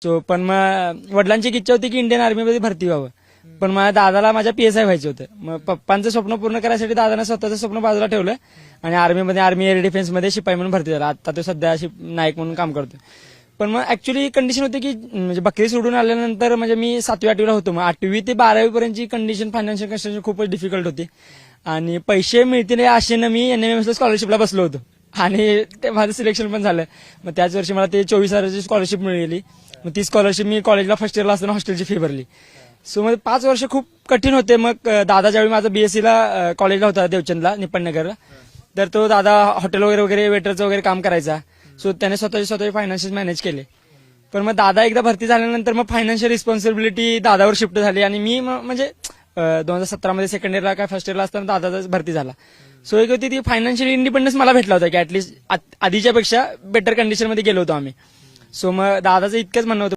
So पण मग वडिलांची एक इच्छा होती की इंडियन आर्मीमध्ये भरती व्हावं. पण माझ्या दादाला माझ्या PSI व्हायचं होतं. मग पप्पांचं स्वप्न पूर्ण करायसाठी दादानं स्वतःचं स्वप्न बाजूला ठेवलं आणि आर्मी एअर डिफेन्समध्ये शिपाई म्हणून भरती झाला. आता तो सध्या नाईक म्हणून काम करतोय. पण मग ऍक्च्युली कंडिशन होती की म्हणजे बकरी सोडून आल्यानंतर म्हणजे मी 7वी-8वीला होतो. मग 8वी ते 12वी पर्यंतची कंडिशन फायनान्शियल कंडिशन खूपच डिफिकल्ट होती आणि पैसे मिळतील या आशेनं मी NMMS स्कॉलरशिपला बसलो होतो आणि ते माझं सिलेक्शन पण झालं. मग त्याच वर्षी मला ते 24,000ची स्कॉलरशिप मिळाली. मग ती स्कॉलरशिप मी कॉलेजला फर्स्ट इयरला असताना हॉस्टेलची फी भरली. सो मग 5 वर्ष खूप कठीण होते. मग दादा ज्यावेळी माझा BScला कॉलेजला होता देवचंदला निप्पणनगरला, तर तो दादा हॉटेल वगैरे वेटरचं वगैरे काम करायचा. सो त्याने स्वतःचे फायनान्शियल मॅनेज केले. पण मग दादा एकदा भरती झाल्यानंतर मग फायनान्शियल रिस्पॉन्सिबिलिटी दादावर शिफ्ट झाली आणि मी म्हणजे 2017मध्ये सेकंड इयरला काय फर्स्ट इयरला असताना दादाचा भरती झाला. सो एक होती ती फायनान्शियल इंडिपेंडन्स मला भेटला होता की ऍटलीस्ट आधीच्या पेक्षा बेटर कंडिशनमध्ये गेलो होतो आम्ही. सो मग दादाचं इतकंच म्हणणं होतं